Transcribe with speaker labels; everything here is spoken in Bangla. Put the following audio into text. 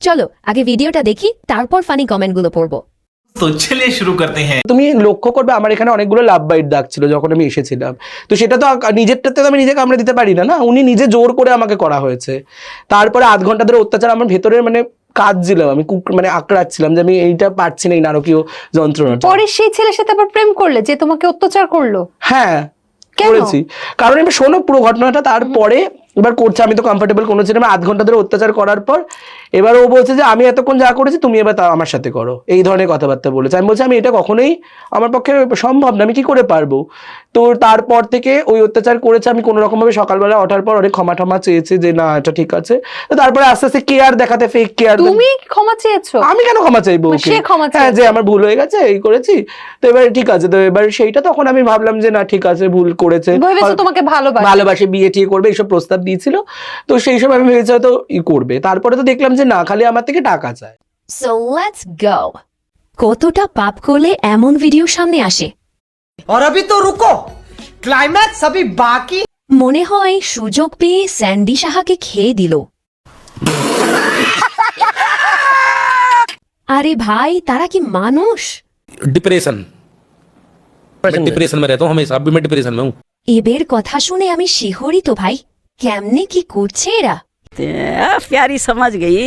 Speaker 1: চলো আগে ভিডিওটা দেখি, তারপর ফানি কমেন্টগুলো পড়বো।
Speaker 2: তো চলিয়ে শুরু করতে হ্যাঁ।
Speaker 3: তুমি লক্ষ্য করবে আমার এখানে অনেকগুলো লাভ বাইট দাগ ছিল যখন আমি এসেছিলাম। তো সেটা তো নিজেরটাতে তো আমি নিজে কামড়ে দিতে পারি না, না উনি নিজে জোর করে আমাকে করা হয়েছে। তারপরে আধ ঘন্টা ধরে অত্যাচার আমার ভেতরে মানে কাঁদছিলাম, আমি মানে আঁকড়াচ্ছিলাম যে আমি এইটা পারছি না, এই নারকীয় যন্ত্রণাটা।
Speaker 4: পরে সেই ছেলের সাথে আবার প্রেম করলে যে তোমাকে অত্যাচার করলো?
Speaker 3: হ্যাঁ
Speaker 4: কেন?
Speaker 3: করেছি, কারণ এবার শোনো পুরো ঘটনাটা। তারপরে এবার করছে, আমি তো কমফোর্টেবল কোনো ছিলাম, আধ ঘন্টা ধরে অত্যাচার করার পর এবার ও বলছে যে আমি এতক্ষণ যা করেছি তুমি এবার তা আমার সাথে করো, এই ধরনের কথাবার্তা বলেছে। আমি বলছি আমি এটা কখনোই আমার পক্ষে সম্ভব না, আমি কি করে পারবো। তো তারপর থেকে ওই অত্যাচার করেছে, আমি কোনো রকম ভাবে সকালবেলা ওঠার পর অনেক ক্ষমা টমা চেয়েছি যে না এটা ঠিক আছে। তো তারপরে আস্তে আস্তে কেয়ার দেখাতে, ফেক কেয়ার।
Speaker 4: তুমি ক্ষমা চেয়েছো?
Speaker 3: আমি কেন ক্ষমা চাইবো?
Speaker 4: সে ক্ষমা
Speaker 3: হ্যাঁ যে আমার ভুল হয়ে গেছে, এই করেছি, তো এবার ঠিক আছে। তো এবার সেইটা তখন আমি ভাবলাম যে না ঠিক আছে, ভুল করেছে,
Speaker 4: ভেবেছো তোমাকে
Speaker 3: ভালোবাসে, বিয়ে টিয়ে করবে, এইসব প্রস্তাব দিয়েছিল। তো সেই সময় আমি ভেবেছি হয়তো করবে। তারপরে তো দেখলাম যে না, খালি আমার থেকে টাকা চায়।
Speaker 1: So let's go. কতটা পাপ করলে এমন ভিডিও সামনে আসে?
Speaker 5: और अभी तो रुको, क्लाइमैक्स अभी बाकी।
Speaker 1: মনে হয় সুযোগ পেয়ে স্যান্ডি সাহাকে খেয়ে দিল। আরে ভাই, তারা কি মানুষ?
Speaker 6: डिप्रेशन मैं डिप्रेशन में रहता हूँ हमेशा, अभी मैं डिप्रेशन में हूँ।
Speaker 1: এবের কথা শুনে আমি শিহরিত ভাই। কেমনে কি করছে এরা?
Speaker 7: प्यारी समझ गई।